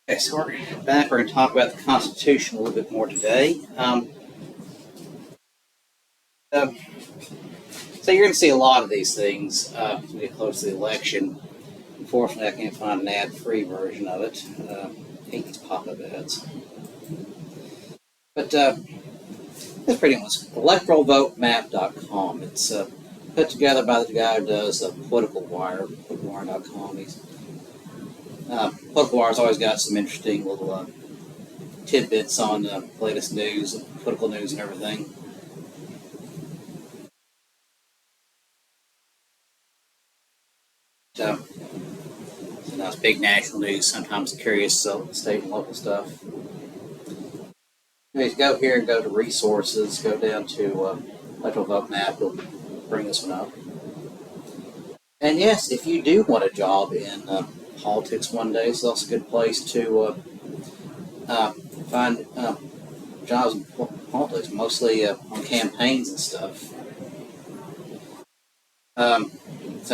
Okay, so we're back. We're going to talk about the Constitution a little bit more today. Uh, so you're going to see a lot of these things as we get close to the election. Unfortunately, I can't find an ad-free version of it. I hate these pop-up ads. But it's pretty much electoralvotemap.com. It's put together by the guy who does Political Wire, politicalwire.com. Political Wire's always got some interesting little tidbits on the latest news, political news, and everything. So now it's big national news, sometimes curious state and local stuff. Anyways, go here and go to resources, go down to electoral vote map, it'll bring this one up. And yes, if you do want a job in politics one day, it's also a good place to find jobs in politics, mostly on campaigns and stuff. Some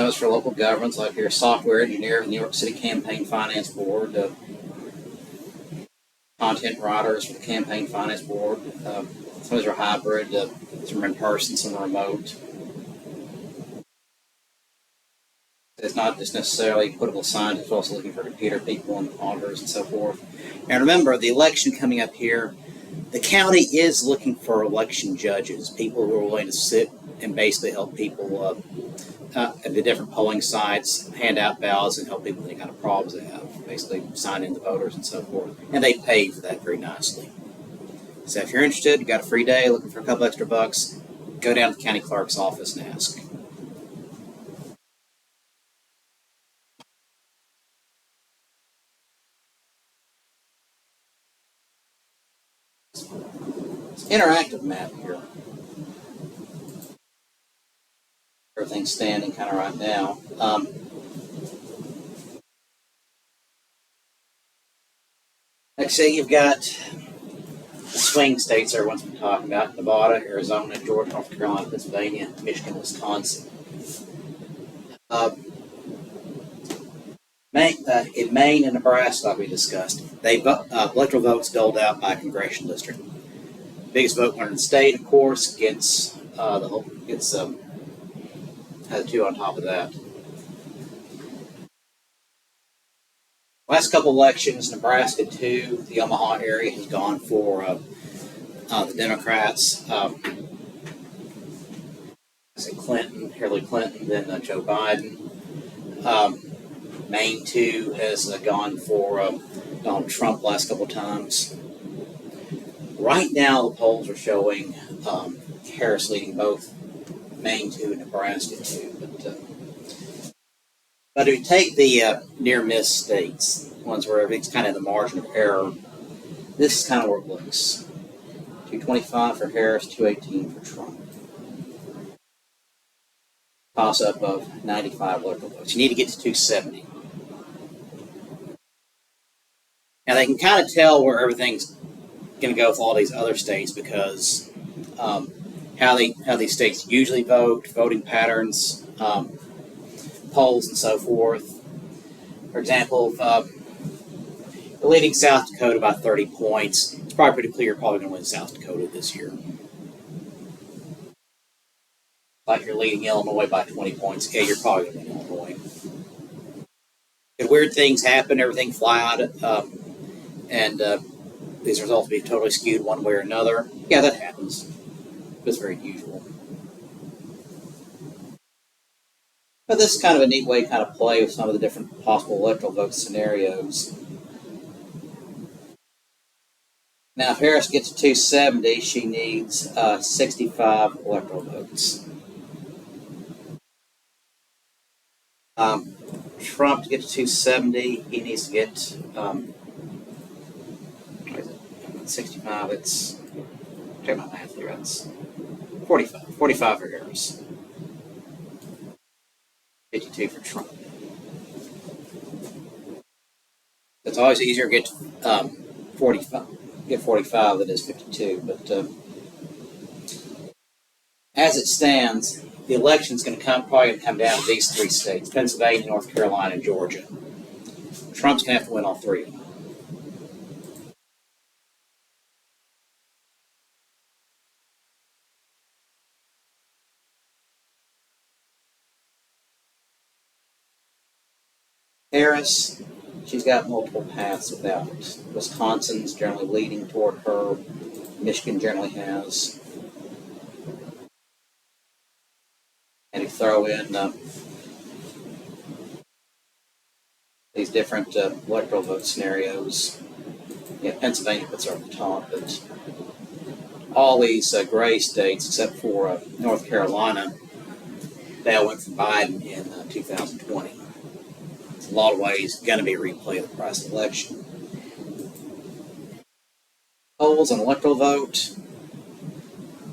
is for local governments, like your software engineer in the New York City Campaign Finance Board, content writers for the Campaign Finance Board. Some of these are hybrid, some are in person, some are remote. It's not just necessarily political scientists, we're also looking for computer people and auditors and so forth. And remember, the election coming up here, the county is looking for election judges, people who are willing to sit and basically help people at the different polling sites, hand out ballots, and help people with any kind of problems they have, basically sign in the voters and so forth. And they pay for that very nicely. So if you're interested, you got a free day, looking for a couple extra bucks, go down to the county clerk's office and ask. It's an interactive map here. Everything's standing kind of right now. Like I say, you've got the swing states everyone's been talking about: Nevada, Arizona, Georgia, North Carolina, Pennsylvania, Michigan, Wisconsin. In Maine and Nebraska, like we discussed, electoral votes doled out by congressional district. Biggest vote winner in the state, of course, has a 2 on top of that. Last couple elections, Nebraska 2, the Omaha area has gone for the Democrats. Hillary Clinton, then Joe Biden. Maine 2 has gone for Donald Trump last couple Times. Right now, the polls are showing Harris leading both Maine 2 and Nebraska 2. But if you take the near miss states, ones where everything's kind of in the margin of error, this is kind of where it looks. 225 for Harris, 218 for Trump. Toss up of 95 electoral votes. You need to get to 270. Now they can kind of tell where everything's going to go with all these other states because how these states usually vote, voting patterns, polls, and so forth. For example, if you're leading South Dakota by 30 points, it's probably pretty clear you're probably going to win South Dakota this year. Like you're leading Illinois by 20 points, yeah, you're probably going to win Illinois. If weird things happen, everything fly out, and these results be totally skewed one way or another, yeah, that happens. It's very usual. But this is kind of a neat way to kind of play with some of the different possible electoral vote scenarios. Now, if Harris gets to 270, she needs 65 electoral votes. Trump to get to 270, he needs to get 65. It's check my math here. It's 45. 45 for Harris. 52 for Trump. It's always easier to get 45. Get 45 than it is 52. But as it stands, the election's going to probably come down to these 3 states: Pennsylvania, North Carolina, and Georgia. Trump's going to have to win all 3 of them. Harris, she's got multiple paths without. Wisconsin's generally leading toward her. Michigan generally has. And you throw in these different electoral vote scenarios. Yeah, Pennsylvania puts her at the top, but all these gray states, except for North Carolina, they all went for Biden in 2020. In a lot of ways, going to be a replay of the past election. Polls on electoral vote.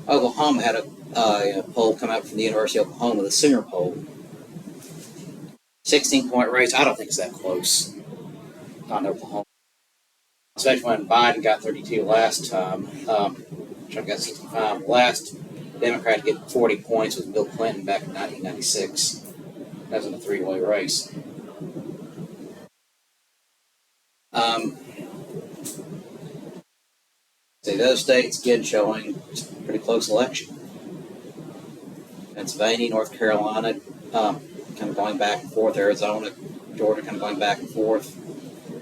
Oklahoma had a poll come out from the University of Oklahoma, the Singer poll. 16-point race. I don't think it's that close on Oklahoma, especially when Biden got 32 last time. Trump got 65. The last Democrat to get 40 points was Bill Clinton back in 1996. That was in a three-way race. See, those states, again, showing pretty close election. Pennsylvania, North Carolina, kind of going back and forth. Arizona, Georgia, kind of going back and forth.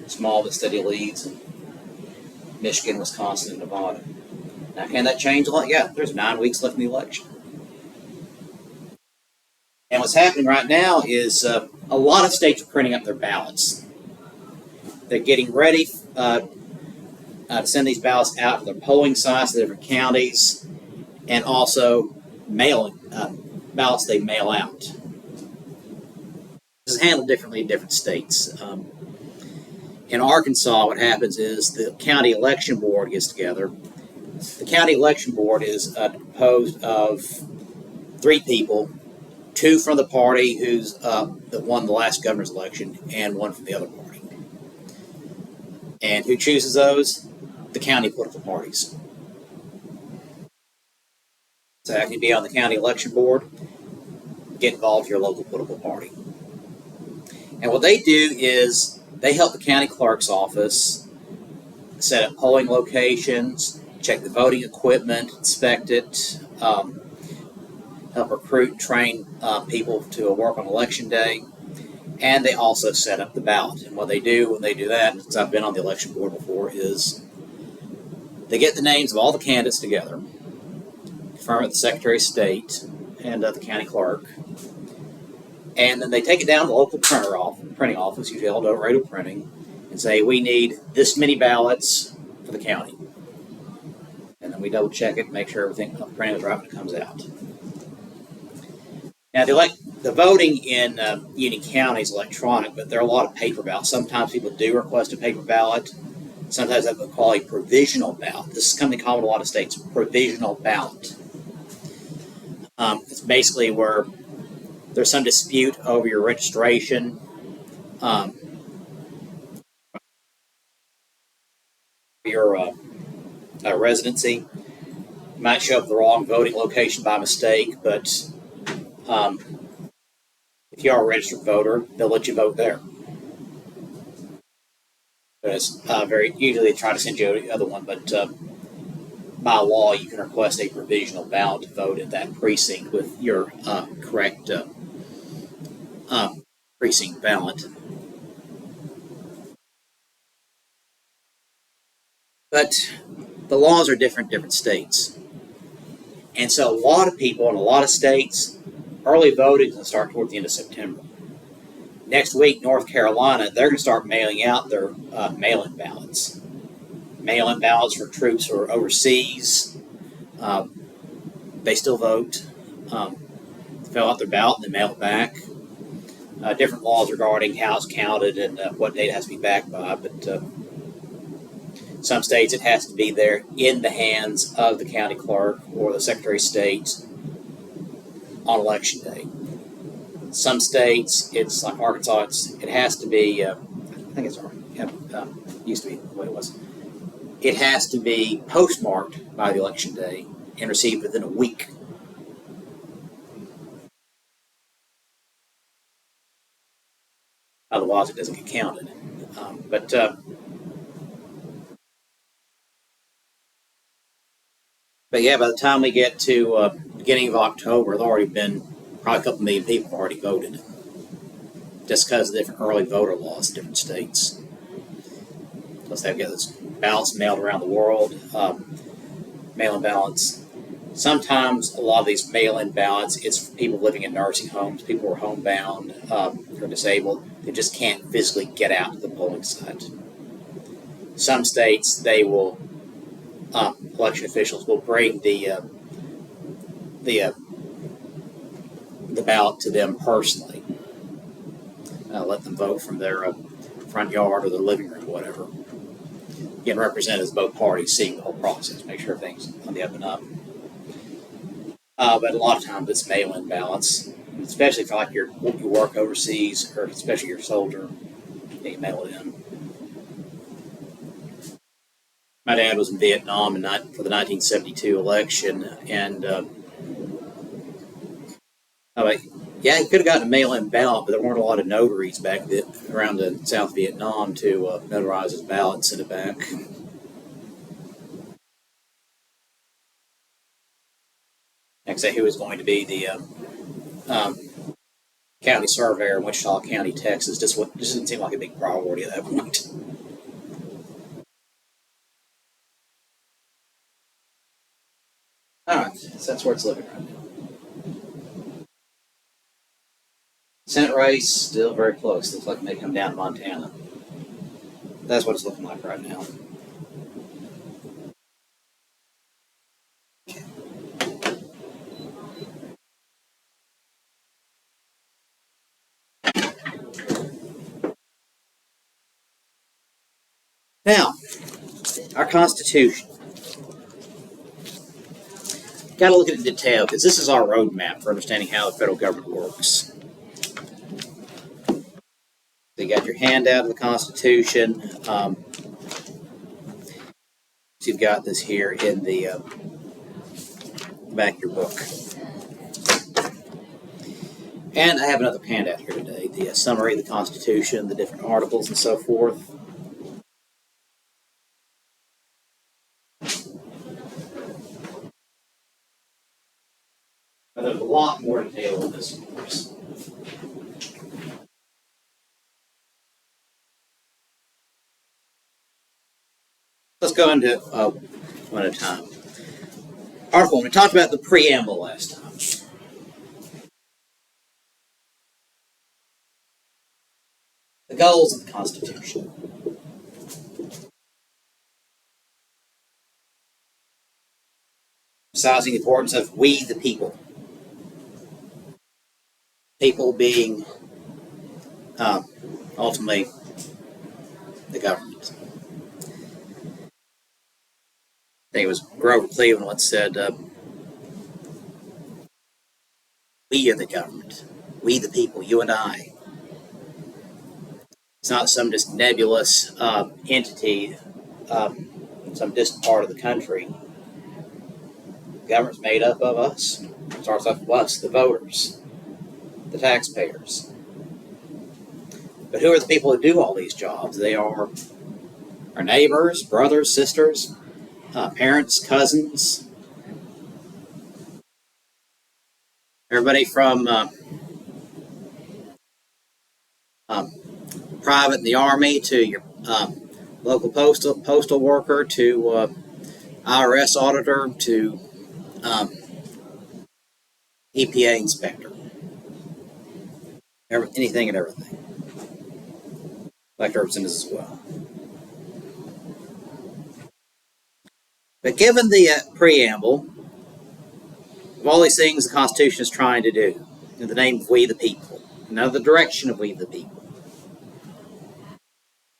Small but steady leads. And Michigan, Wisconsin, and Nevada. Now, can that change a lot? Yeah, there's 9 weeks left in the election. And what's happening right now is a lot of states are printing up their ballots. They're getting ready to send these ballots out to their polling sites, the different counties, and also mailing ballots they mail out. This is handled differently in different states. In Arkansas, what happens is the county election board gets together. The county election board is composed of 3 people, 2 from the party that won the last governor's election, and 1 from the other party. And who chooses those? The county political parties. So I can be on the county election board, get involved with your local political party. And what they do is they help the county clerk's office set up polling locations, check the voting equipment, inspect it, help recruit and train people to work on election day, and they also set up the ballot. And what they do when they do that, since I've been on the election board before, is they get the names of all the candidates together, confirm it with the Secretary of State and the county clerk, and then they take it down to the local printing office, usually El Dorado Printing, and say, we need this many ballots for the county. And then we double check it, make sure everything the printing is right when it comes out. Now, the voting in Union County is electronic, but there are a lot of paper ballots. Sometimes people do request a paper ballot. Sometimes they call a provisional ballot. This is something common in a lot of states, provisional ballot. It's basically where there's some dispute over your registration. Your residency. You might show up at the wrong voting location by mistake, but if you are a registered voter, they'll let you vote there. But it's usually they try to send you the other one, but by law you can request a provisional ballot to vote at that precinct with your correct precinct ballot. But the laws are different in different states. And so a lot of people in a lot of states, early voting is going to start toward the end of September. Next week, North Carolina, they're going to start mailing out their mail-in ballots. Mail-in ballots for troops who are overseas. They still vote. Fill out their ballot and then mail it back. Different laws regarding how it's counted and what date it has to be back by, but some states it has to be there in the hands of the county clerk or the Secretary of State on election day. Some states, it's like Arkansas, it has to be, I think it's used to be the way it was. It has to be postmarked by the election day and received within a week. Otherwise, it doesn't get counted. But yeah, by the time we get to beginning of October, there's already been probably a couple million people have already voted. just because of different early voter laws in different states. Plus, they've got those ballots mailed around the world, mail-in ballots. Sometimes a lot of these mail-in ballots, it's for people living in nursing homes, people who are homebound, who are disabled. They just can't physically get out to the polling site. Some states, they will, election officials will bring the ballot to them personally. Let them vote from their front yard or their living room, whatever. Getting representatives of both parties, seeing the whole process, make sure everything's on the up and up. But a lot of times it's mail-in ballots, especially for like you work overseas, or especially your soldier, you mail it in. My dad was in Vietnam for the 1972 election, and yeah, he could have gotten a mail-in ballot, but there weren't a lot of notaries back around in South Vietnam to notarize his ballot and send it back. Like I say, he was going to be the county surveyor in Wichita County, Texas. Just didn't seem like a big priority at that point. All right, so that's where it's looking right now. Senate race, still very close. Looks like it may come down to Montana. That's what it's looking like right now. Now, our Constitution. Got to look at it in detail because this is our roadmap for understanding how the federal government works. So you got your handout of the Constitution. So you've got this here in the back of your book. And I have another handout here today, the summary of the Constitution, the different articles and so forth. Now, there's a lot more detail in this, of course. Let's go into one at a time. Article 1. We talked about the preamble last time. The goals of the Constitution. Emphasizing the importance of we the people. People being ultimately the government. I think it was Grover Cleveland once said, we are the government. We the people, you and I. It's not some just nebulous entity in some distant part of the country. The government's made up of us. It starts off with us, the voters, the taxpayers. But who are the people who do all these jobs? They are our neighbors, brothers, sisters, parents, cousins, everybody from private in the Army to your local postal worker to IRS auditor to EPA inspector. Anything and everything. Elected representatives as well. But given the preamble of all these things the Constitution is trying to do in the name of we the people, and under the direction of we the people,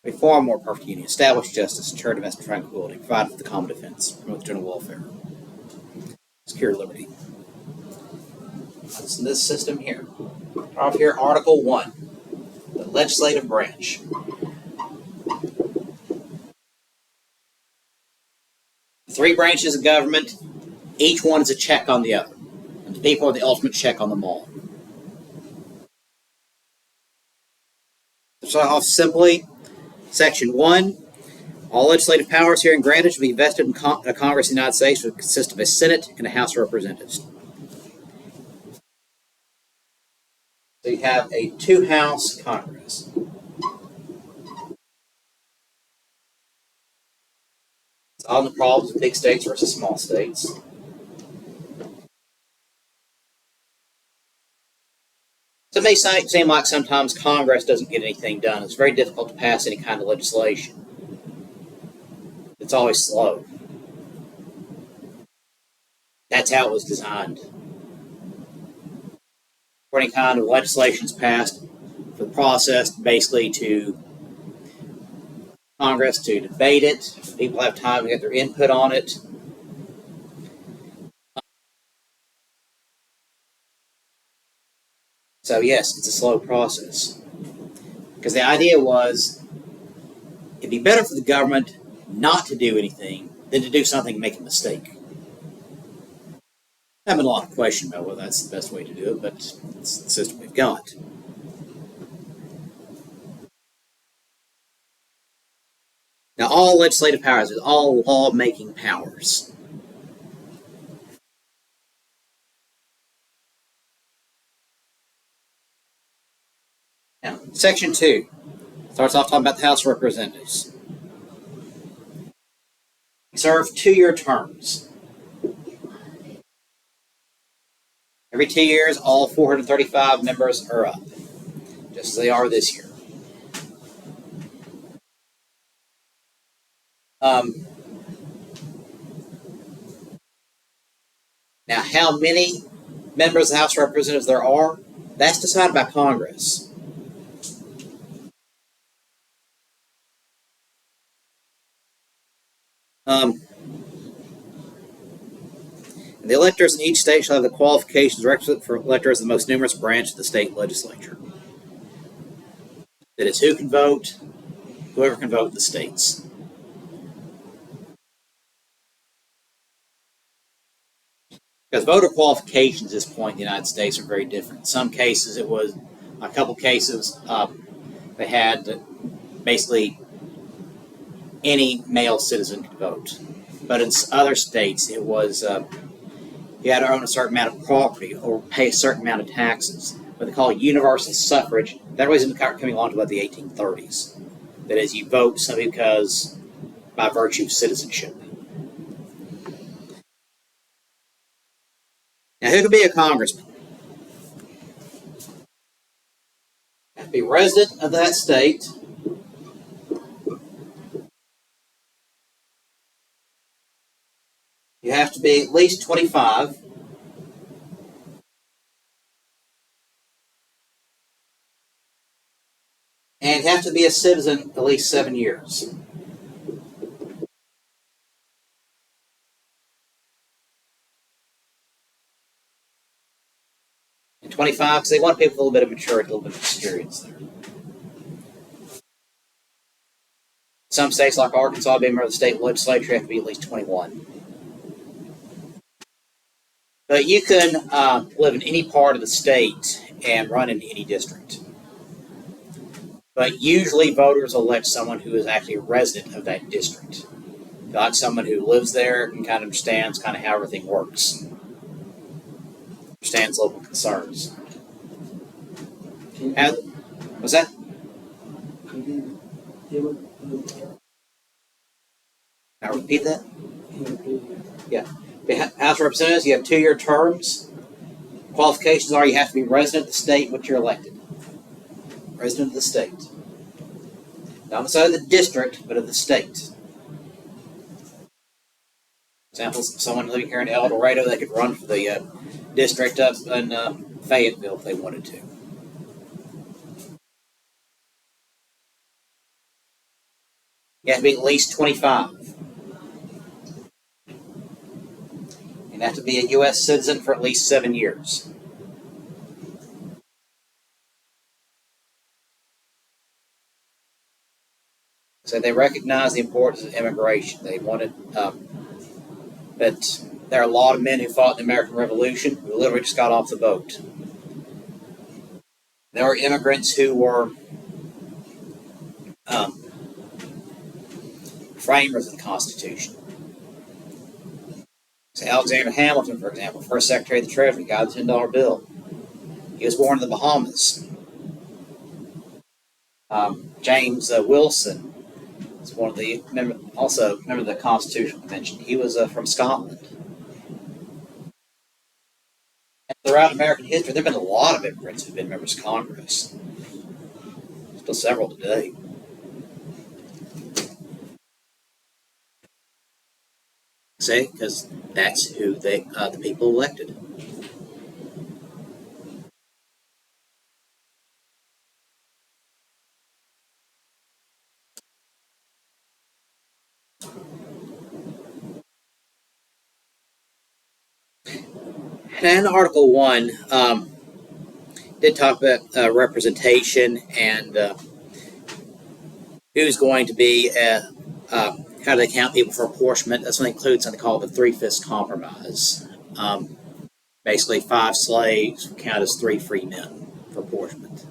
reform more perfect union, establish justice, ensure domestic tranquility, provide for the common defense, promote the general welfare, secure liberty. That's in this system here. Off here, Article 1, the legislative branch. Three branches of government, each one is a check on the other. And the people are the ultimate check on them all. To start off simply, Section 1, all legislative powers herein granted shall be vested in a Congress of the United States, which consists of a Senate and a House of Representatives. So have a two-house Congress. It's all the problems with big states versus small states. So it may seem like sometimes Congress doesn't get anything done. It's very difficult to pass any kind of legislation. It's always slow. That's how it was designed. For any kind of legislation is passed, for the process basically to Congress to debate it, people have time to get their input on it. So yes, it's a slow process. Because the idea was it'd be better for the government not to do anything than to do something and make a mistake. I've been a lot of question about whether that's the best way to do it, but it's the system we've got. Now, all legislative powers, all law-making powers. Now, Section 2 starts off talking about the House of Representatives. They serve 2-year terms. Every 2 years, all 435 members are up, just as they are this year. Now, how many members of the House of Representatives there are, that's decided by Congress. The electors in each state shall have the qualifications requisite for electors of the most numerous branch of the state legislature. That is, who can vote, whoever can vote in the states. Because voter qualifications at this point in the United States are very different. In some cases, it was a couple cases they had basically any male citizen could vote. But in other states, it was you had to own a certain amount of property or pay a certain amount of taxes. What they call universal suffrage. That was coming along to about the 1830s. That is, you vote simply because by virtue of citizenship. Now, who can be a congressman? You have to be a resident of that state. You have to be at least 25. And you have to be a citizen at least 7 years. And 25, because they want people with a little bit of maturity, a little bit of experience there. Some states like Arkansas, being a member of the state legislature, you have to be at least 21. But you can live in any part of the state and run in any district. But usually voters elect someone who is actually a resident of that district. Not someone who lives there and kind of understands kind of how everything works. Understands local concerns. What's that? Now repeat that? Yeah. House of Representatives, you have 2-year terms. Qualifications are you have to be resident of the state in which you're elected. Resident of the state. Not necessarily the district, but of the state. For example, someone living here in El Dorado, they could run for the district up in Fayetteville if they wanted to. You have to be at least 25. You have to be a U.S. citizen for at least 7 years. So they recognize the importance of immigration. They wanted, but there are a lot of men who fought in the American Revolution who literally just got off the boat. There were immigrants who were framers of the Constitution. So Alexander Hamilton, for example, first Secretary of the Treasury, got the $10 bill. He was born in the Bahamas. James Wilson is one of the also member of the Constitutional Convention. He was from Scotland. And throughout American history, there have been a lot of immigrants who've been members of Congress. Still several today. See, because that's who the people elected. And Article 1 did talk about representation and who's going to be, how do they count people for apportionment. That's what includes something called the Three-Fifths Compromise. Basically, 5 slaves count as 3 free men for apportionment.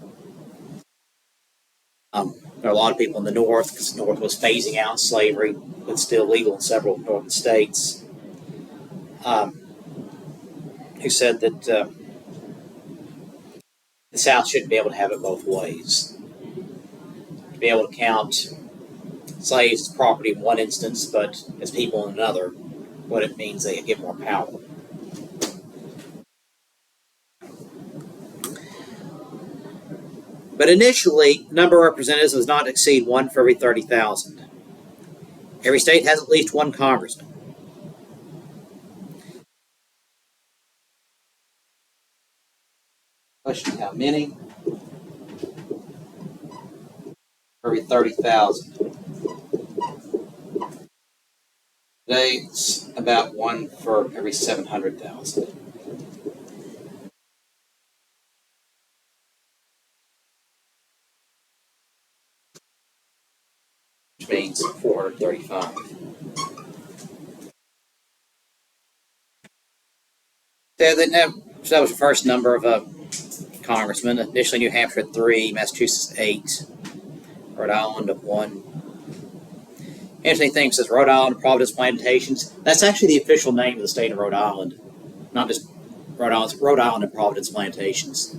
There are a lot of people in the North, because the North was phasing out slavery, but still legal in several northern states, who said that the South shouldn't be able to have it both ways. To be able to count slaves as property in one instance, but as people in another, what it means they get more power. But initially, number of representatives does not exceed 1 for every 30,000. Every state has at least 1 congressman. Question: how many? For every 30,000. Today, it's about 1 for every 700,000. Which means 435. So that was the first number of congressmen. Initially, New Hampshire had 3, Massachusetts 8, Rhode Island 1. Interesting thing says Rhode Island Providence Plantations. That's actually the official name of the state of Rhode Island, not just Rhode Island. It's Rhode Island and Providence Plantations.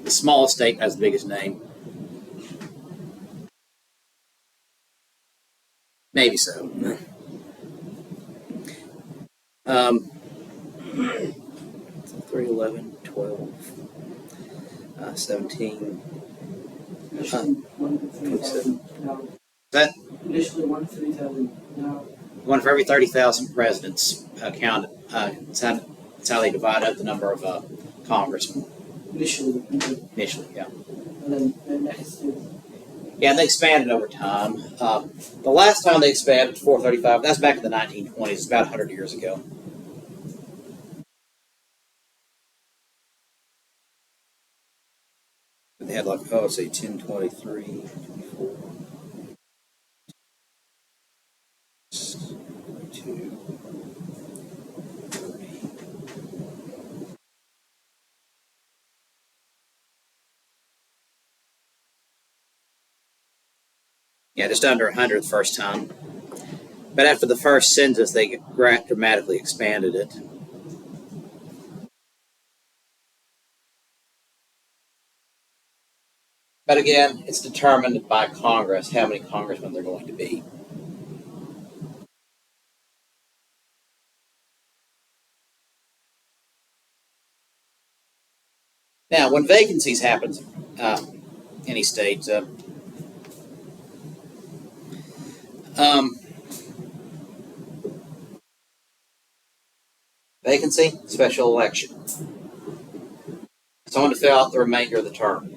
The smallest state has the biggest name. Maybe so. 3, 11, 12, 17. 27. That initially 1 for 30,000. Now 1 for every 30,000 residents counted. It's how they divide up the number of congressmen. initially, Yeah. and then next is Yeah, and they expanded over time. The last time they expanded to 435, that's back in the 1920s. It's about 100 years ago. They had like, let's see, 10, 23, 24, 22, 30. Yeah, just under 100 the first time. But after the first census, they dramatically expanded it. But again, it's determined by Congress how many congressmen they're going to be. Now, when vacancies happen in any state, vacancy, special election. Someone to fill out the remainder of the term.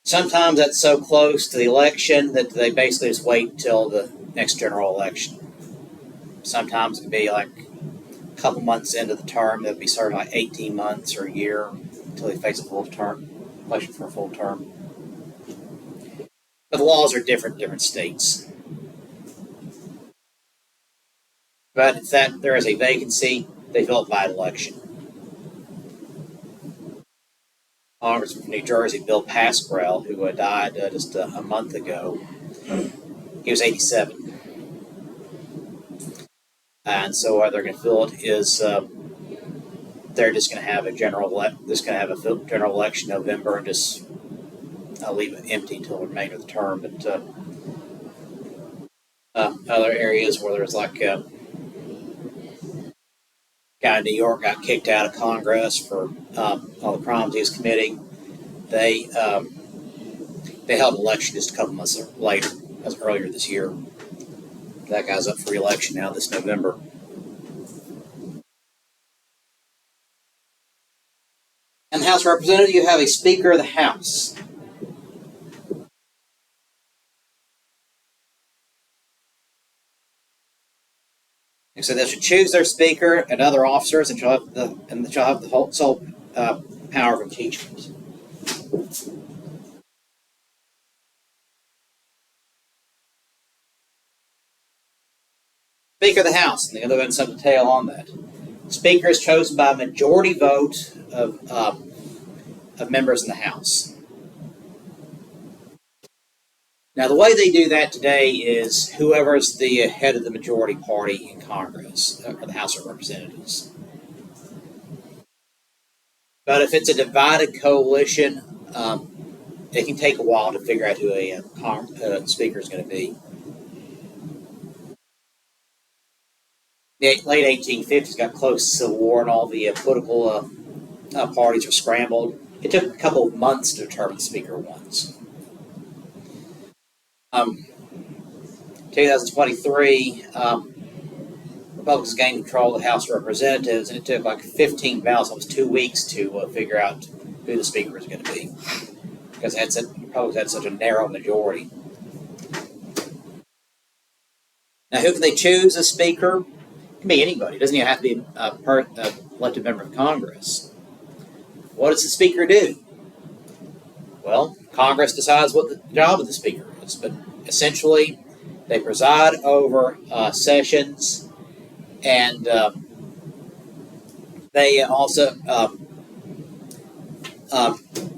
Sometimes that's so close to the election that they basically just wait until the next general election. Sometimes it can be like a couple months into the term. They'll be served like 18 months or a year until they face a full term, election for a full term. But the laws are different in different states. But if there is a vacancy, they fill it by election. Congressman from New Jersey, Bill Pascrell, who died just a month ago, he was 87. And so how they're going to fill it is they're just going to have a general election in November and just I'll leave it empty until the remainder of the term. But other areas where there's like guy in New York got kicked out of Congress for all the crimes he was committing. They held an election just a couple months later, as earlier this year. That guy's up for re-election now this November. In the House of Representatives, you have a Speaker of the House. And so they should choose their Speaker and other officers, and shall have the whole sole power of impeachment. Speaker of the House, and the other one some detail on that. Speaker is chosen by a majority vote of members in the House. Now, the way they do that today is whoever is the head of the majority party in Congress, or the House of Representatives. But if it's a divided coalition, it can take a while to figure out who a speaker is going to be. The late 1850s got close to Civil War, and all the political parties were scrambled. It took a couple of months to determine the Speaker once. 2023, Republicans gained control of the House of Representatives, and it took like 15 ballots, almost 2 weeks to figure out who the Speaker is going to be, because Republicans had such a narrow majority. Now, who can they choose as Speaker? It can be anybody. It doesn't even have to be a elected member of Congress. What does the Speaker do? Well, Congress decides what the job of the Speaker is, but essentially they preside over sessions, and they also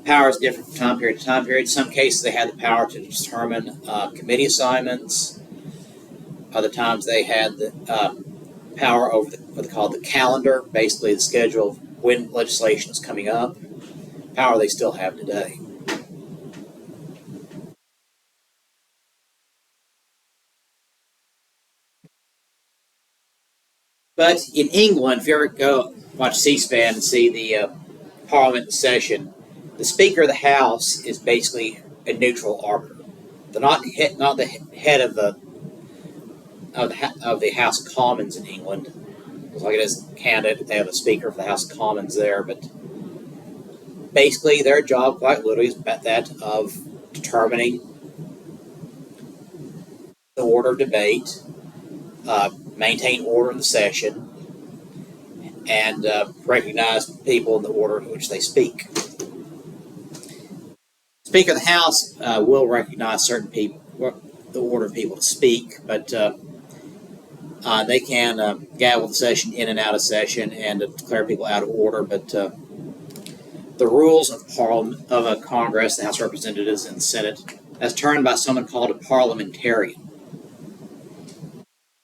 powers different from time period to time period. In some cases, they had the power to determine committee assignments. Other times, they had the power over what they call the calendar, basically the schedule of when legislation is coming up. Power they still have today. But in England, if you ever go watch C-SPAN and see the Parliament in session, the Speaker of the House is basically a neutral arbiter. They're not the head of the House of Commons in England. It's like it is in Canada, they have a Speaker for the House of Commons there, but basically their job quite literally is that of determining the order of debate, maintain order in the session, and recognize people in the order in which they speak. Speaker of the House will recognize certain people, the order of people to speak, but they can gavel the session in and out of session and declare people out of order. But the rules of Parliament, of Congress, the House of Representatives, and the Senate, that's turned by someone called a parliamentarian.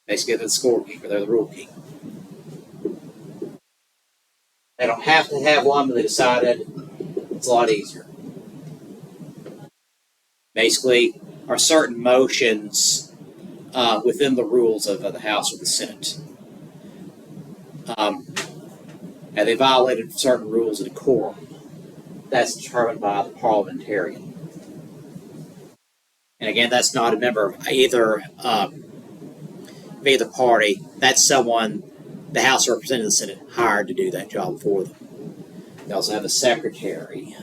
Basically, they're the scorekeeper, they're the rule keeper. They don't have to have one, but they decided it's a lot easier. Basically, are certain motions within the rules of the House or the Senate. And they violated certain rules of decorum. That's determined by the parliamentarian. And again, that's not a member of either party. That's someone the House of Representatives and the Senate hired to do that job for them. They also have a secretary,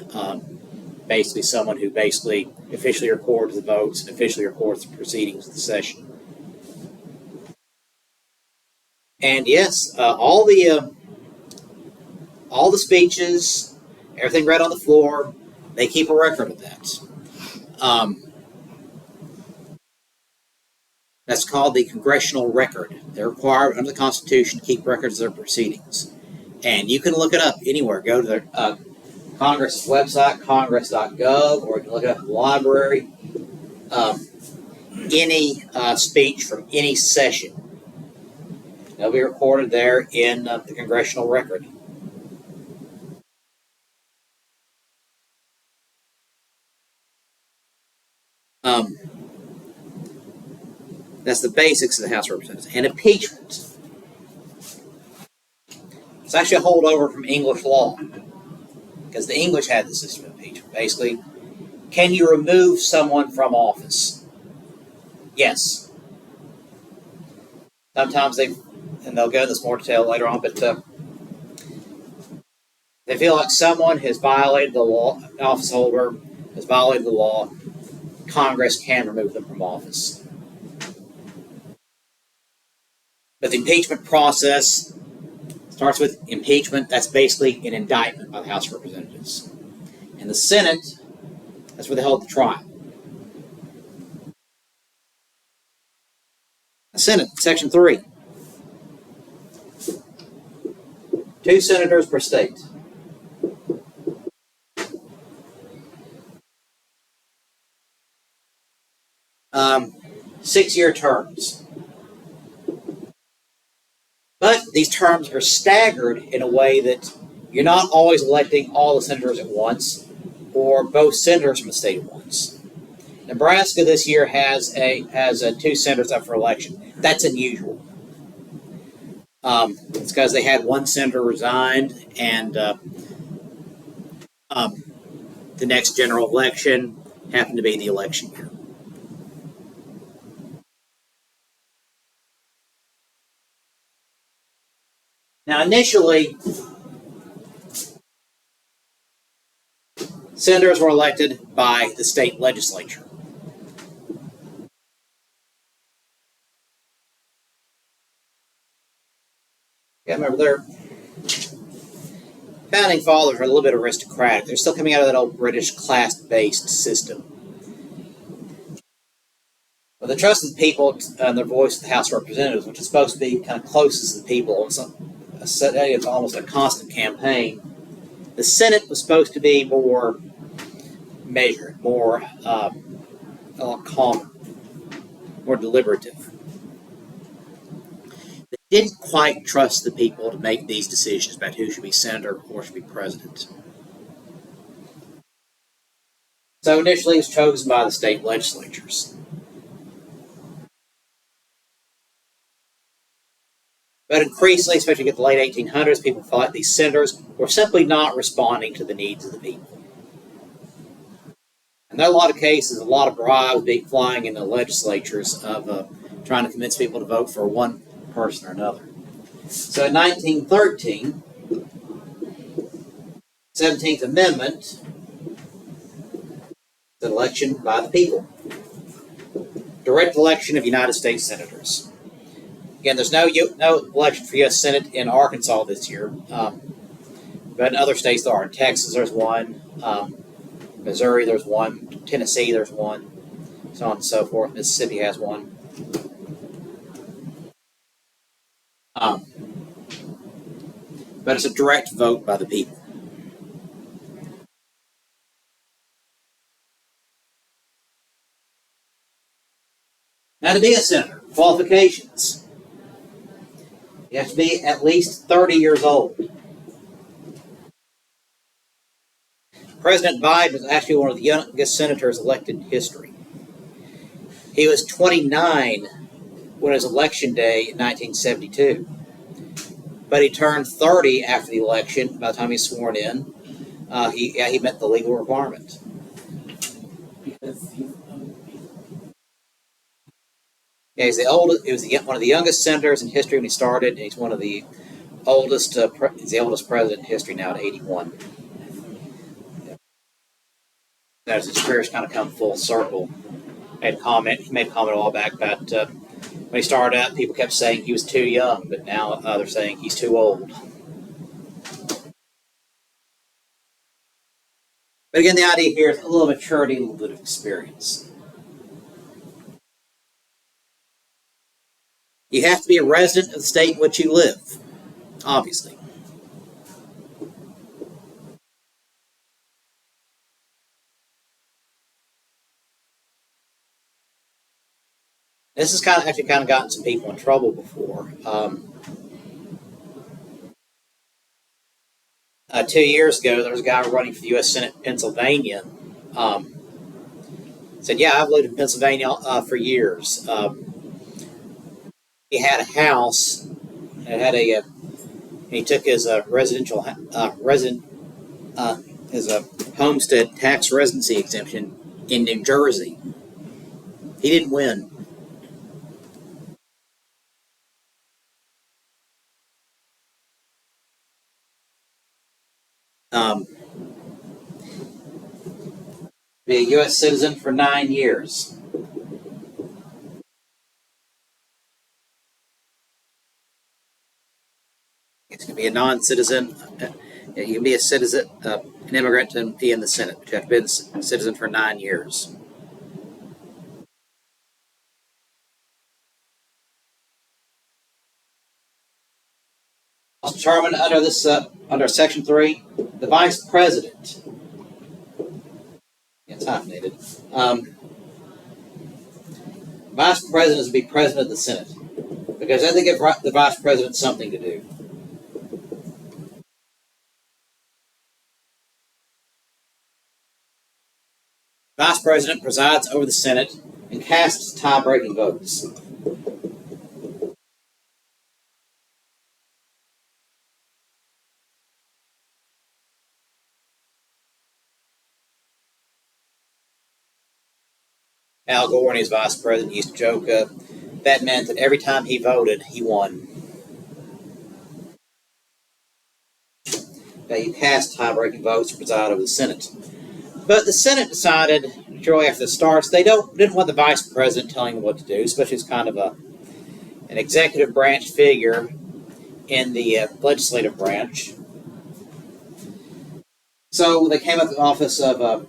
basically someone who basically officially records the votes and officially records the proceedings of the session. And yes, all the speeches, everything read on the floor, they keep a record of that. That's called the congressional record. They're required under the Constitution to keep records of their proceedings. And you can look it up anywhere. Go to the Congress website, congress.gov, or you can look it up in the library. Any speech from any session, they'll be recorded there in the congressional record. That's the basics of the House of Representatives. And impeachment. It's actually a holdover from English law, because the English had the system of impeachment. Basically, can you remove someone from office? Yes. Sometimes and they'll go into this more detail later on, but they feel like someone has violated the law, office holder has violated the law, Congress can remove them from office. But the impeachment process starts with impeachment. That's basically an indictment by the House of Representatives. And the Senate, that's where they hold the trial. The Senate, Section 3. 2 senators per state. Six-year terms. But these terms are staggered in a way that you're not always electing all the senators at once, or both senators from a state at once. Nebraska this year has 2 senators up for election. That's unusual. It's because they had 1 senator resigned, and the next general election happened to be the election year. Now, initially, senators were elected by the state legislature. Yeah, remember, their founding fathers were a little bit aristocratic. They're still coming out of that old British class-based system. But the trust of the people and their voice of the House of Representatives, which is supposed to be kind of closest to the people, it's almost a constant campaign. The Senate was supposed to be more measured, more calmer, more deliberative. They didn't quite trust the people to make these decisions about who should be senator or should be president. So initially it was chosen by the state legislatures. But increasingly, especially at the late 1800s, people felt like these senators were simply not responding to the needs of the people. And there are a lot of cases, a lot of bribes being flying in the legislatures of trying to convince people to vote for one person or another. So in 1913, 17th Amendment, the election by the people. Direct election of United States senators. Again, there's no election for U.S. Senate in Arkansas this year, but in other states there are. In Texas, there's one. Missouri, there's one. Tennessee, there's one. So on and so forth. Mississippi has one. But it's a direct vote by the people. Now, to be a senator, qualifications. You have to be at least 30 years old. President Biden was actually one of the youngest senators elected in history. He was 29 when it was election day in 1972. But he turned 30 after the election. By the time he was sworn in, he met the legal requirement. Yeah, he's the oldest. He was one of the youngest senators in history when he started, and he's one of the oldest. He's the oldest president in history now at 81. As his career's kind of come full circle. He made a comment a while back about when he started out, people kept saying he was too young, but now they're saying he's too old. But again, the idea here is a little maturity, a little bit of experience. You have to be a resident of the state in which you live, obviously. This has actually gotten some people in trouble before. 2 years ago, there was a guy running for the U.S. Senate in Pennsylvania. Said Said, "Yeah, I've lived in Pennsylvania for years." He had a house. It had a. He took his residential resident his homestead tax residency exemption in New Jersey. He didn't win. Um, be a U.S. citizen for 9 years. It's going to be a non-citizen. You can be a citizen, an immigrant, and be in the Senate, but you have to be a citizen for 9 years. Determined under this under Section 3, the Vice President. It's hyphenated. Vice President is to be President of the Senate because they give the Vice President something to do. Vice President presides over the Senate and casts tie-breaking votes. Al Gore and his vice president used to joke that meant that every time he voted, he won. Now, you cast tie-breaking votes to preside over the Senate. But the Senate decided shortly after the starts they didn't want the vice president telling them what to do, especially as kind of an executive branch figure in the legislative branch. So they came up with the office of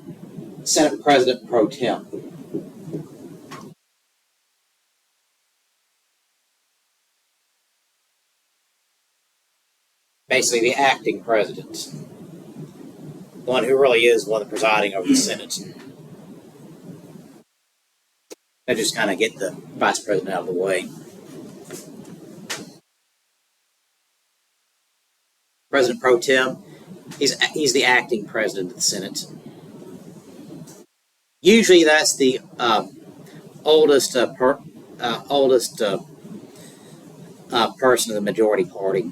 Senate President Pro Tem. Basically, the acting president, the one who really is one presiding over the Senate. They just kind of get the vice president out of the way. President Pro Tem, he's the acting president of the Senate. Usually, that's the oldest person of the majority party.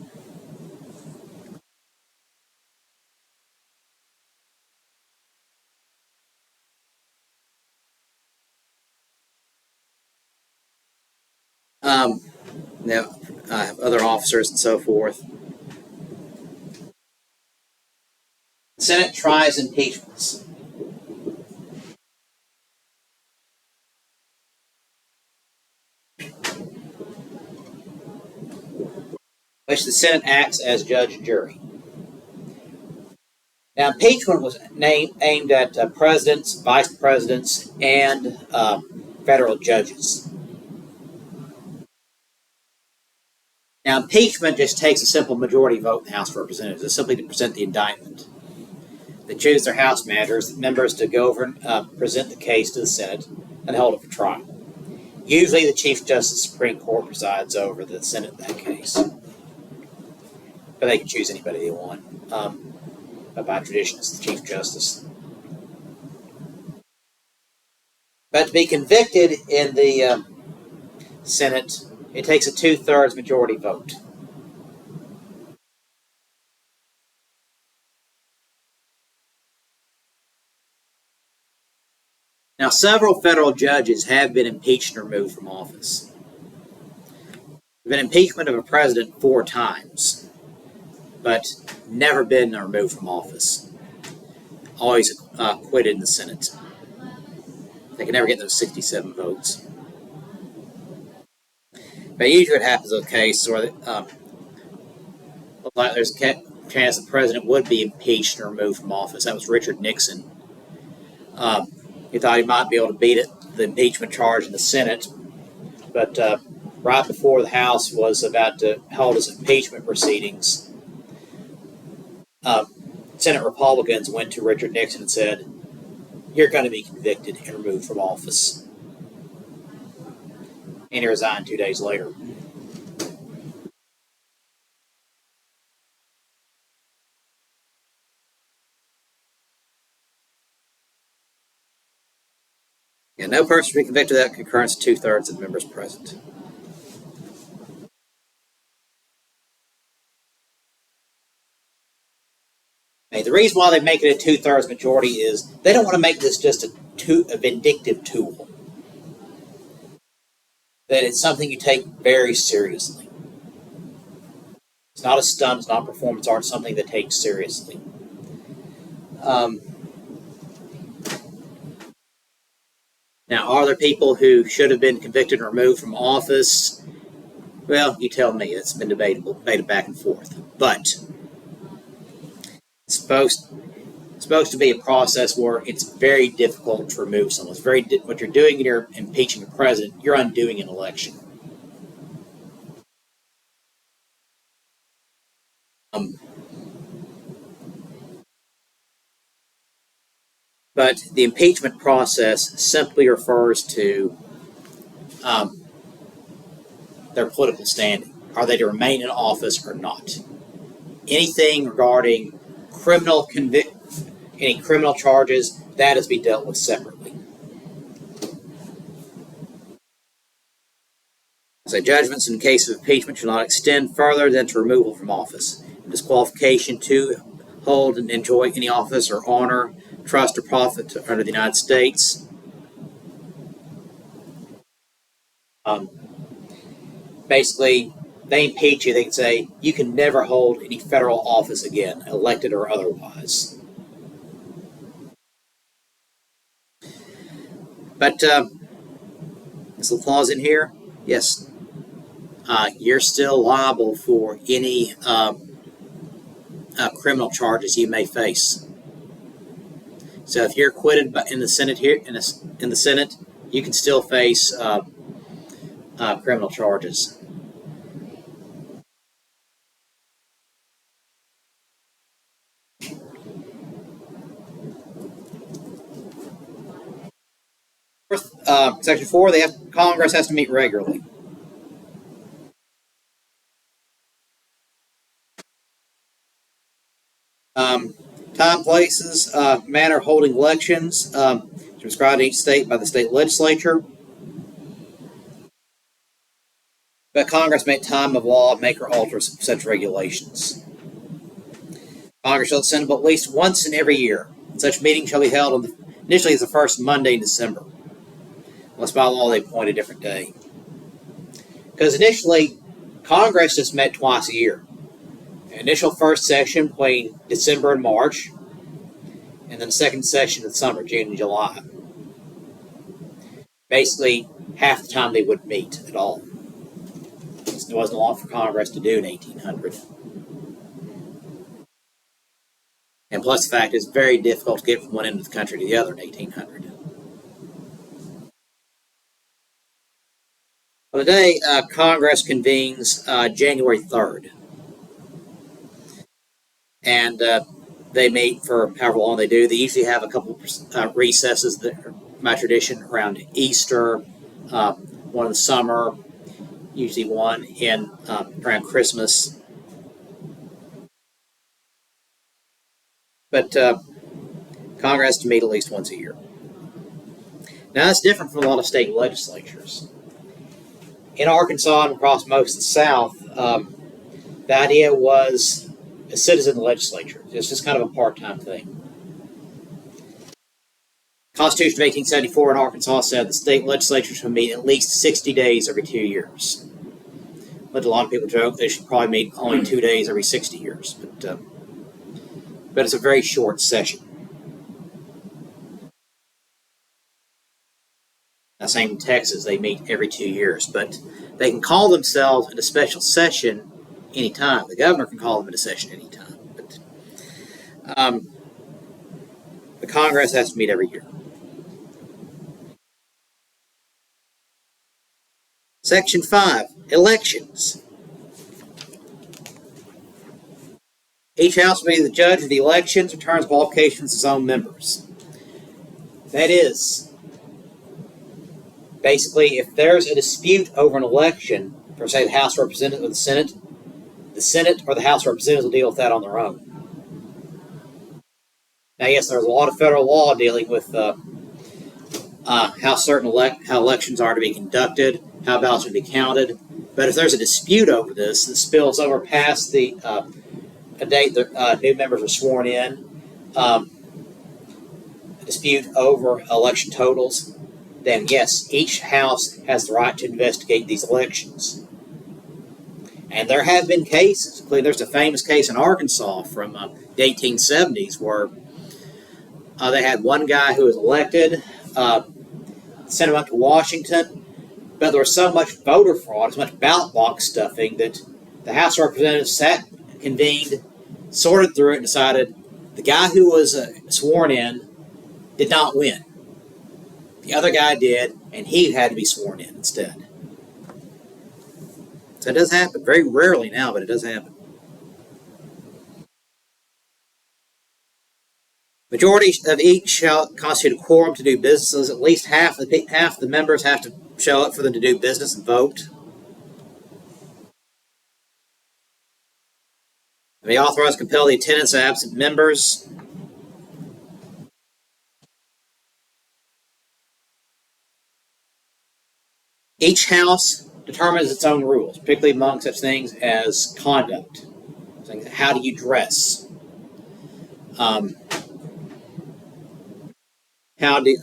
Now, other officers and so forth. The Senate tries impeachments. Which the Senate acts as judge and jury. Now, impeachment was aimed at presidents, vice presidents, and federal judges. Now, impeachment just takes a simple majority vote in the House of Representatives. It's simply to present the indictment. They choose their House members to go over and present the case to the Senate and hold it for trial. Usually, the Chief Justice of the Supreme Court presides over the Senate in that case. But they can choose anybody they want. But by tradition, it's the Chief Justice. But to be convicted in the Senate, it takes a 2/3 majority vote. Now, several federal judges have been impeached and removed from office. There's been impeachment of a president 4 times, but never been removed from office. Always acquitted in the Senate. They can never get those 67 votes. But usually what happens in cases where like there's a chance the president would be impeached and removed from office. That was Richard Nixon. He thought he might be able to beat the impeachment charge in the Senate, but right before the House was about to hold its impeachment proceedings, Senate Republicans went to Richard Nixon and said, "You're going to be convicted and removed from office." And he resigned 2 days later. And no person to be convicted without concurrence of 2/3 of the members present. Okay, the reason why they make it a 2/3 majority is they don't want to make this just a vindictive tool. That it's something you take very seriously. It's not a stunt, it's not performance art, it's something that takes seriously. Now, are there people who should have been convicted and removed from office? Well, you tell me. It's been debated back and forth. But it's supposed to be a process where it's very difficult to remove someone. It's what you're doing when you're impeaching a president, you're undoing an election. But the impeachment process simply refers to their political standing. Are they to remain in office or not? Anything regarding any criminal charges, that is to be dealt with separately. So judgments in case of impeachment shall not extend further than to removal from office, disqualification to hold and enjoy any office or honor, trust, or profit under the United States. Basically, they impeach you, they can say, you can never hold any federal office again, elected or otherwise. But this little clause in here, yes, you're still liable for any criminal charges you may face. So if you're acquitted in the Senate here, in the Senate, you can still face criminal charges. Section 4, Congress has to meet regularly. Time, places, manner of holding elections, prescribed in each state by the state legislature. But Congress may, at time of law, make or alter such regulations. Congress shall assemble at least once in every year. Such meeting shall be held initially as the first Monday in December. Unless by law they appoint a different day. Because initially, Congress just met twice a year. Initial first session between December and March, and then second session in the summer, June and July. Basically, half the time they wouldn't meet at all. There wasn't a lot for Congress to do in 1800. And plus the fact it's very difficult to get from one end of the country to the other in 1800. Well, today, Congress convenes January 3rd. And they meet for however long they do. They usually have a couple recesses that are by tradition around Easter, one in the summer, usually one in around Christmas. But Congress has to meet at least once a year. Now that's different from a lot of state legislatures. In Arkansas and across most of the South, the idea was a citizen legislature. It's just kind of a part-time thing. The Constitution of 1874 in Arkansas said the state legislature should meet at least 60 days every 2 years. But a lot of people joke they should probably meet only 2 days every 60 years. But it's a very short session. Now, same in Texas, they meet every 2 years. But they can call themselves in a special session anytime. The governor can call them into session anytime. But the Congress has to meet every year. Section 5, elections. Each house will be the judge of the elections, returns qualifications to its own members. That is, basically, if there's a dispute over an election, for say the House of Representatives or the Senate or the House of Representatives will deal with that on their own. Now, yes, there's a lot of federal law dealing with how how elections are to be conducted, how ballots are to be counted. But if there's a dispute over this that spills over past the a date that new members are sworn in, a dispute over election totals, then yes, each house has the right to investigate these elections. And there have been cases, including there's a famous case in Arkansas from the 1870s where they had one guy who was elected, sent him up to Washington, but there was so much voter fraud, so much ballot box stuffing that the House of Representatives convened, sorted through it, and decided the guy who was sworn in did not win. The other guy did, and he had to be sworn in instead. So it does happen. Very rarely now, but it does happen. Majority of each shall constitute a quorum to do business. At least half the members have to show up for them to do business and vote. They may authorize compel the attendance of absent members. Each house determines its own rules, particularly among such things as conduct. How do you dress? How do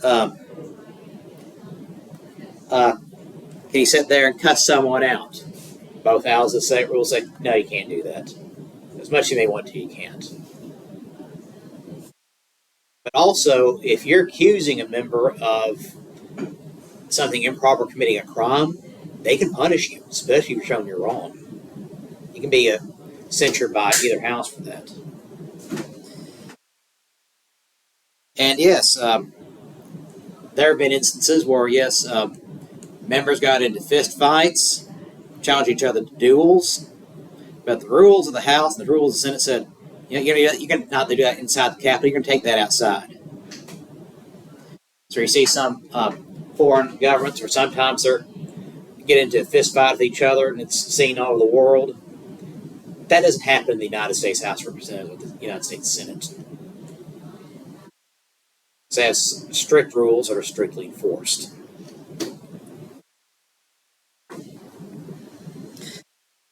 can you sit there and cuss someone out? Both houses say rules say no, you can't do that. As much as you may want to, you can't. But also, if you're accusing a member of something improper, committing a crime, they can punish you, especially if you're showing you're wrong. You can be censured by either house for that. And yes, there have been instances where, yes, members got into fist fights, challenged each other to duels, but the rules of the House and the rules of the Senate said, you can not do that inside the Capitol, you're going to take that outside. So you see some foreign governments where sometimes they get into a fist fight with each other, and it's seen all over the world. That doesn't happen in the United States House of Representatives or the United States Senate. It has strict rules that are strictly enforced.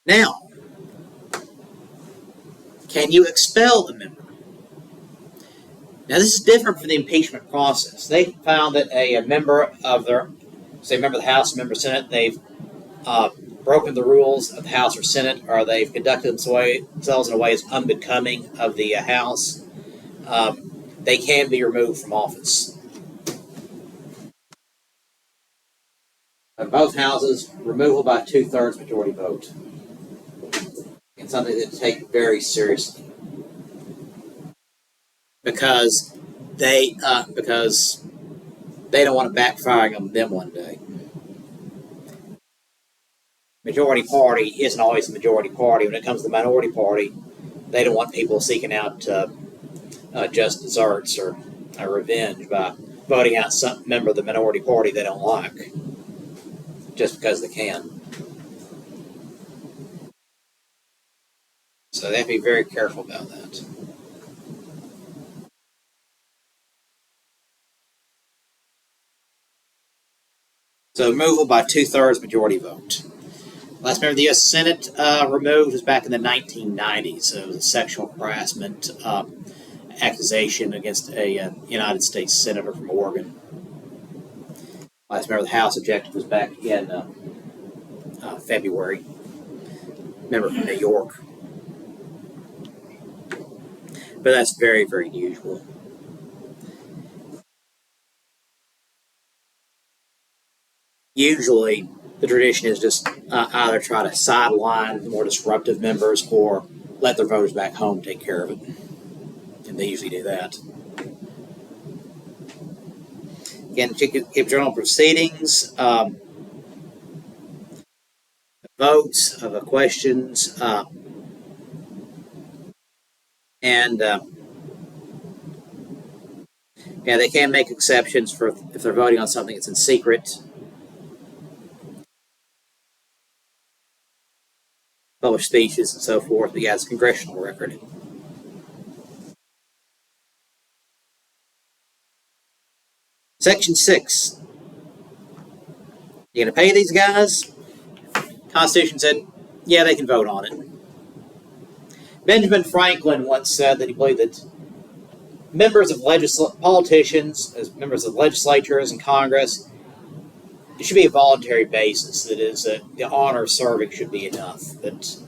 Now, can you expel a member? Now, this is different from the impeachment process. They found that a member of their, say, a member of the House, a member of the Senate, they've broken the rules of the House or Senate, or they've conducted themselves in a way that's unbecoming of the House. They can be removed from office. In both houses, removal by 2/3 majority vote. It's something that take very seriously. Because they don't want it backfiring on them one day. Majority party isn't always the majority party. When it comes to the minority party, they don't want people seeking out just desserts or revenge by voting out some member of the minority party they don't like, just because they can. So they have to be very careful about that. So removal by 2/3 majority vote. Last member of the U.S. Senate removed was back in the 1990s. So it was a sexual harassment accusation against a United States senator from Oregon. Last member of the House objected was back in February. Member from New York. But that's very, very unusual. Usually, the tradition is just either try to sideline the more disruptive members or let their voters back home take care of it. And they usually do that. Again, keep journal proceedings, votes of the questions, and they can make exceptions for if they're voting on something that's in secret. Published speeches and so forth, but yeah, it's a congressional record. Section 6. You going to pay these guys? Constitution said, yeah, they can vote on it. Benjamin Franklin once said that he believed that members of politicians, as members of legislatures and Congress, it should be a voluntary basis. That is, the honor of serving should be enough. But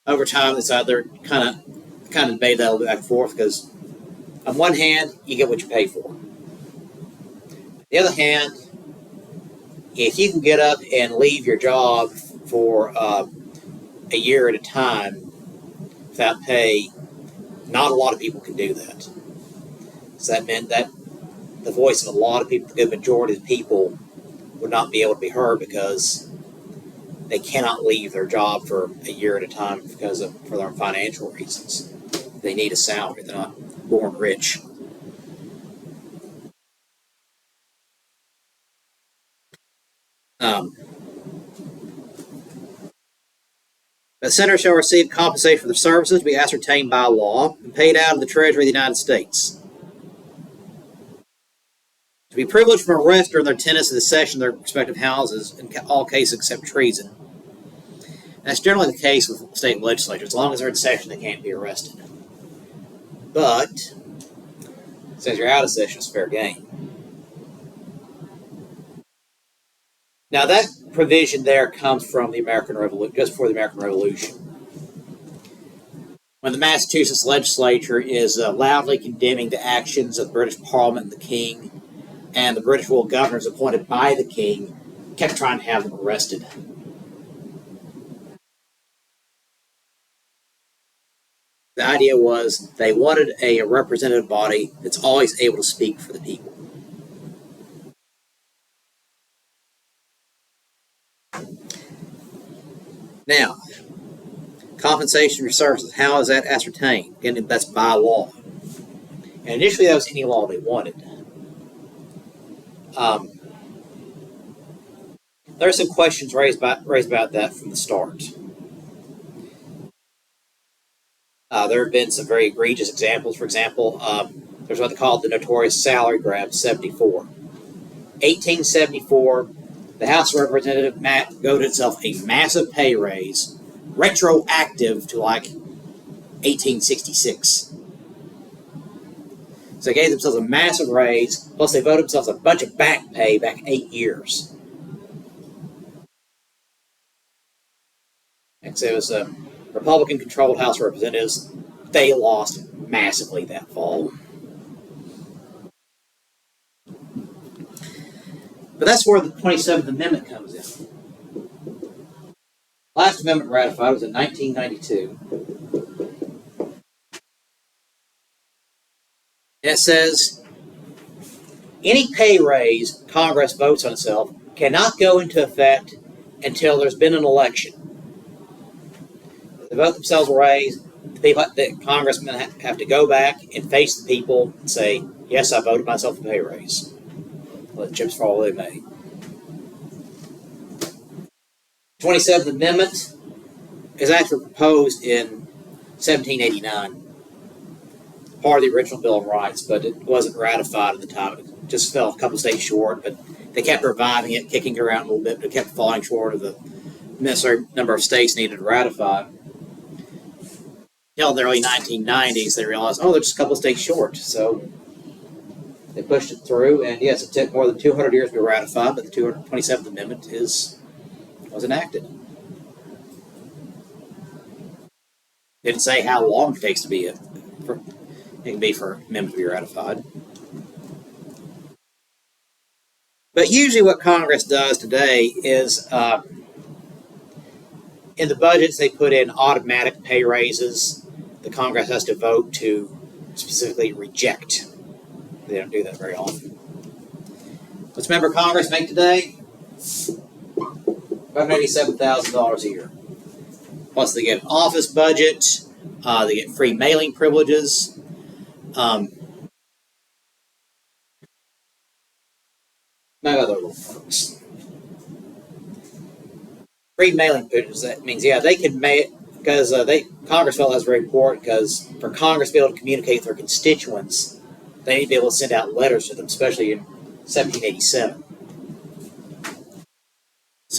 over time, they decided they're kind of debated that a little bit back and forth because, on one hand, you get what you pay for. On the other hand, if you can get up and leave your job for a year at a time without pay, not a lot of people can do that. So that meant that the voice of a lot of people, the good majority of people, would not be able to be heard because they cannot leave their job for a year at a time for their financial reasons. They need a salary. They're not born rich. The senator shall receive compensation for their services to be ascertained by law and paid out of the Treasury of the United States. To be privileged from arrest during their attendance at the session of their respective houses in all cases except treason. That's generally the case with state legislatures. As long as they're in session, they can't be arrested. But, since you're out of session, it's fair game. Now, that provision there comes from the American Revolution, just before the American Revolution, when the Massachusetts legislature is loudly condemning the actions of the British Parliament and the King, and the British royal governors appointed by the King kept trying to have them arrested. The idea was they wanted a representative body that's always able to speak for the people. Now, compensation for services, how is that ascertained? Again, that's by law. And initially that was any law they wanted. There are some questions raised about that from the start. There have been some very egregious examples. For example, there's what they call the notorious salary grab 74. 1874, the House of Representatives voted itself a massive pay raise, retroactive to like 1866. So they gave themselves a massive raise, plus they voted themselves a bunch of back pay back 8 years. And so it was a Republican-controlled House of Representatives. They lost massively that fall. But that's where the 27th Amendment comes in. The last amendment ratified was in 1992. And it says, any pay raise Congress votes on itself cannot go into effect until there's been an election. They vote themselves a raise, the congressmen have to go back and face the people and say, yes, I voted myself a pay raise. Let the chips fall where they may. 27th Amendment is actually proposed in 1789. Part of the original Bill of Rights, but it wasn't ratified at the time. It just fell a couple states short, but they kept reviving it, kicking it around a little bit, but it kept falling short of the necessary number of states needed to ratify. Until the early 1990s, they realized, they're just a couple states short. So they pushed it through, and yes, it took more than 200 years to be ratified, but the 27th Amendment was enacted. It didn't say how long it takes to be for an amendment to be ratified. But usually what Congress does today is, in the budgets, they put in automatic pay raises. The Congress has to vote to specifically reject. They don't do that very often. What's a member of Congress make today? About $87,000 a year. Plus they get an office budget, they get free mailing privileges. Maybe other little perks. Free mailing privileges, that means, they can mail, because Congress felt that was very important, because for Congress to be able to communicate with their constituents, they need to be able to send out letters to them, especially in 1787.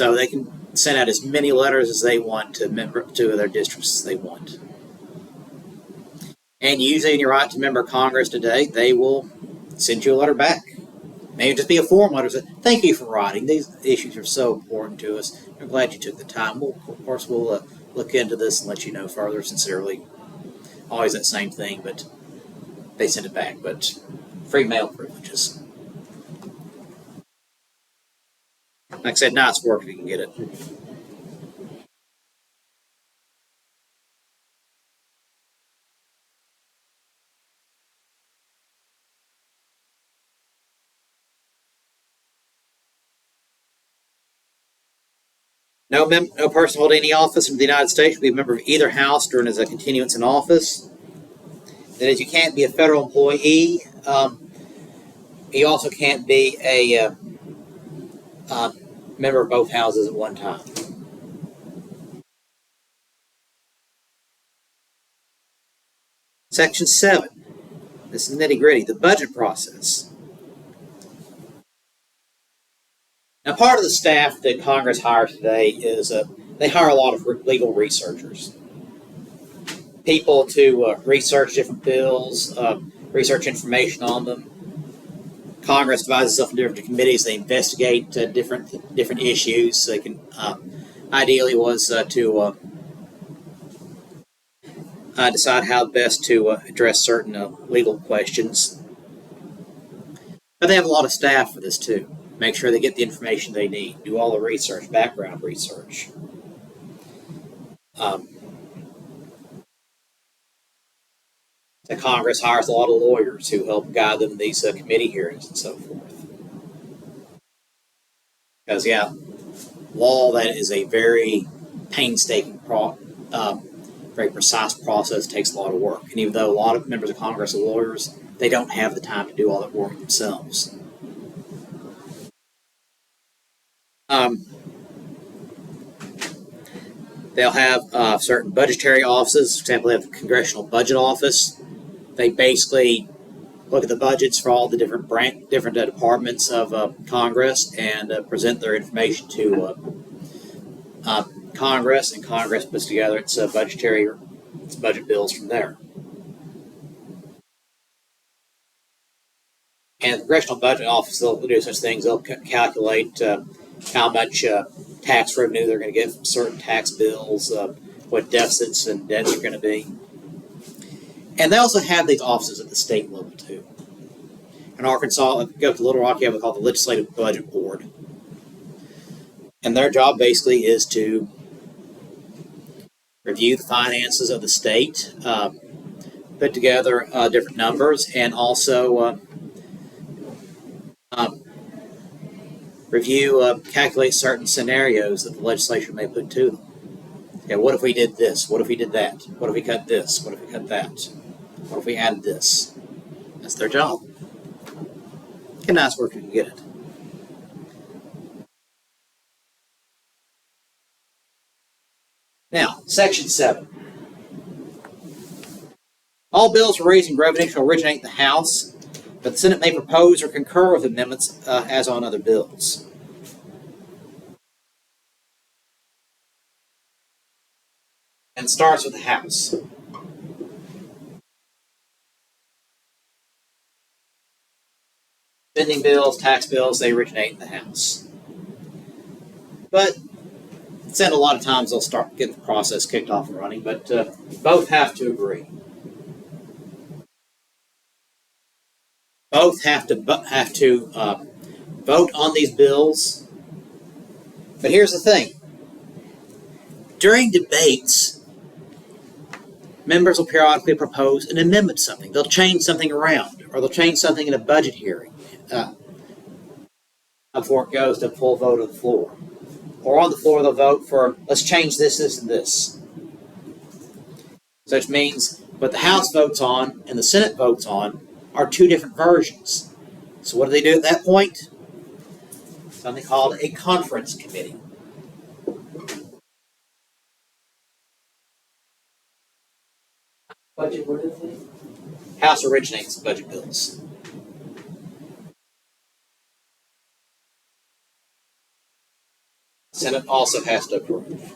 So they can send out as many letters as they want to their districts as they want. And usually when you write to a member of Congress today, they will send you a letter back. Maybe just be a form letter that says, thank you for writing. These issues are so important to us. We're glad you took the time. Of course, we'll look into this and let you know further. Sincerely. Always that same thing, but they send it back. But free mail privileges. Like I said, nice work if you can get it. No person holding any office in the United States will be a member of either house during his continuance in office. That is, you can't be a federal employee. You also can't be a member of both houses at one time. Section 7. This is nitty-gritty. The budget process. Now, part of the staff that Congress hires today is they hire a lot of legal researchers. People to research different bills, research information on them. Congress divides itself into different committees. They investigate different issues. So they can ideally was to decide how best to address certain legal questions. But they have a lot of staff for this too. Make sure they get the information they need. Do all the research, background research. The Congress hires a lot of lawyers who help guide them in these committee hearings and so forth. Because, law, that is a very painstaking, very precise process. It takes a lot of work. And even though a lot of members of Congress are lawyers, they don't have the time to do all that work themselves. They'll have certain budgetary offices. For example, they have the Congressional Budget Office. They basically look at the budgets for all the different departments of Congress and present their information to Congress, and Congress puts together its budget bills from there. And the Congressional Budget Office, they'll do such things. They'll calculate how much tax revenue they're going to get from certain tax bills, what deficits and debts are going to be. And they also have these offices at the state level, too. In Arkansas, if you go to Little Rock, you have what's called the Legislative Budget Board. And their job basically is to review the finances of the state, put together different numbers, and also calculate certain scenarios that the legislature may put to them. Okay, what if we did this? What if we did that? What if we cut this? What if we cut that? What if we added this? That's their job. Get nice work if you can get it. Now, Section 7. All bills for raising revenue shall originate in the House, but the Senate may propose or concur with amendments as on other bills. And it starts with the House. Spending bills, tax bills, they originate in the House. But a lot of times they'll start getting the process kicked off and running, but both have to agree. Both have to vote on these bills. But here's the thing. During debates, members will periodically propose an amendment to something. They'll change something around, or they'll change something in a budget hearing before it goes to full vote of the floor. Or on the floor, they'll vote for, let's change this, this, and this. So which means what the House votes on and the Senate votes on are two different versions. So what do they do at that point? Something called a conference committee. Budget, what is it? House originates budget bills. Senate also has to approve.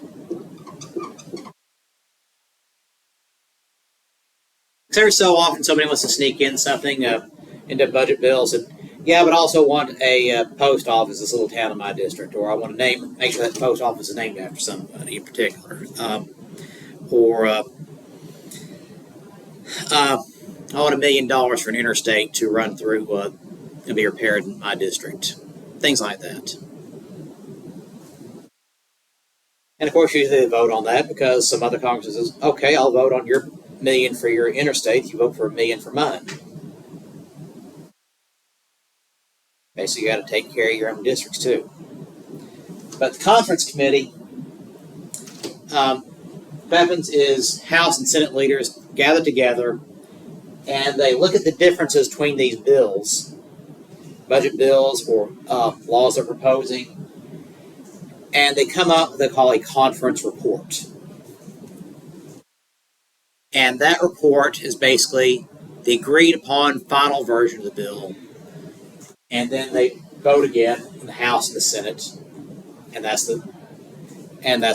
Every so often, somebody wants to sneak in something into budget bills, and yeah, but I also want a post office, this little town in my district, or I want to make sure that post office is named after somebody in particular, or I want $1 million for an interstate to run through and be repaired in my district, things like that. And of course, usually they vote on that because some other Congress says, "Okay, I'll vote on your million for your interstate. You vote for $1 million for mine." Basically, you got to take care of your own districts too. But the conference committee, what happens is House and Senate leaders gather together and they look at the differences between these bills, budget bills or laws they're proposing, and they come up with what they call a conference report. And that report is basically the agreed upon final version of the bill. And then they vote again in the House and the Senate. And that's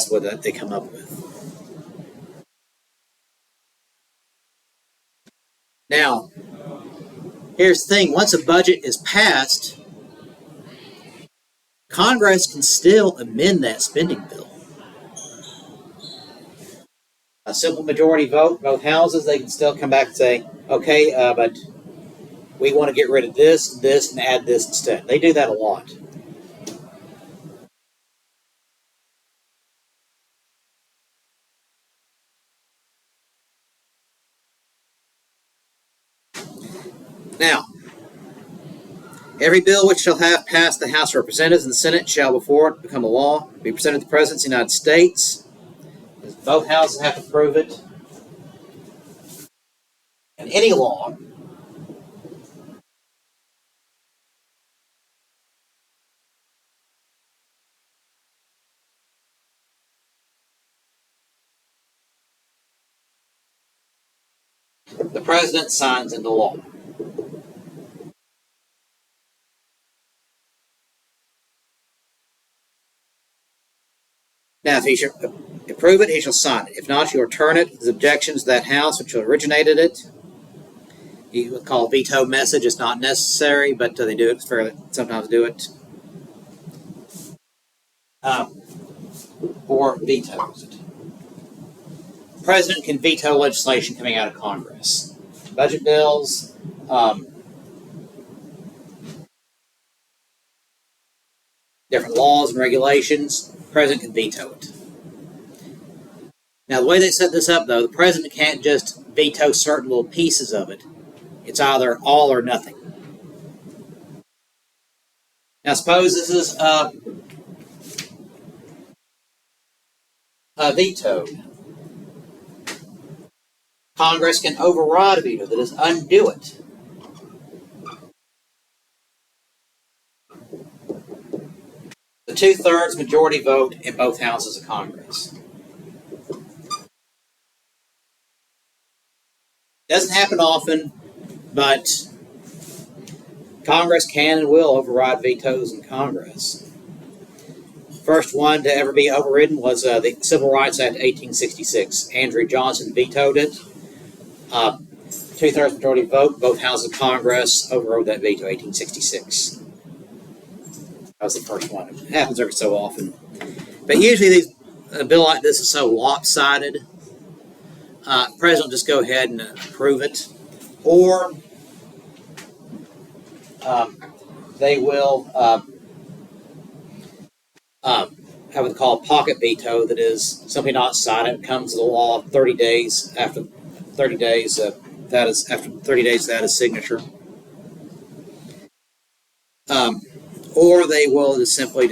what they come up with. Now, here's the thing. Once a budget is passed, Congress can still amend that spending bill. A simple majority vote, both houses, they can still come back and say, okay, but we want to get rid of this, and add this instead. They do that a lot. Now, every bill which shall have passed the House of Representatives and the Senate shall, before it become a law, be presented to the President of the United States. Both houses have to approve it. And any law the President signs into law. Now, if he should approve it, he shall sign it. If not, he will return it. His objections to that House which originated it. You would call a veto message. It's not necessary, but they do it fairly. Sometimes do it. Or vetoes it. The President can veto legislation coming out of Congress. Budget bills, different laws and regulations. The President can veto it. Now, the way they set this up, though, the President can't just veto certain little pieces of it. It's either all or nothing. Now, suppose this is vetoed. Congress can override a veto, that is, undo it. The 2/3 majority vote in both houses of Congress. Doesn't happen often, but Congress can and will override vetoes in Congress. First one to ever be overridden was the Civil Rights Act of 1866. Andrew Johnson vetoed it. 2/3 majority vote, both houses of Congress overrode that veto, 1866. That was the first one. It happens every so often. But usually a bill like this is so lopsided, the President will just go ahead and approve it. Or they will have what they call a pocket veto, that is, something not signed. It comes to the law 30 days after 30 days after 30 days that is signature. Or they will just simply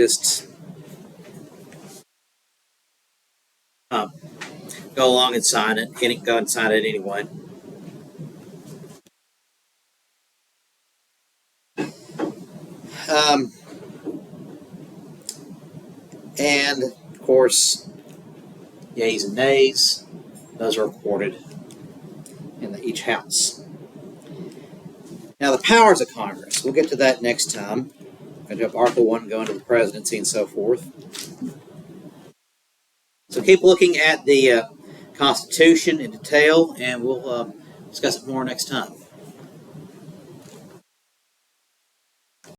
go along and sign it, go and sign it anyway. And of course, yeas and nays, those are recorded in each house. Now, the powers of Congress, we'll get to that next time. I'm going to have Article 1 going to the presidency and so forth. So keep looking at the Constitution in detail, and we'll discuss it more next time.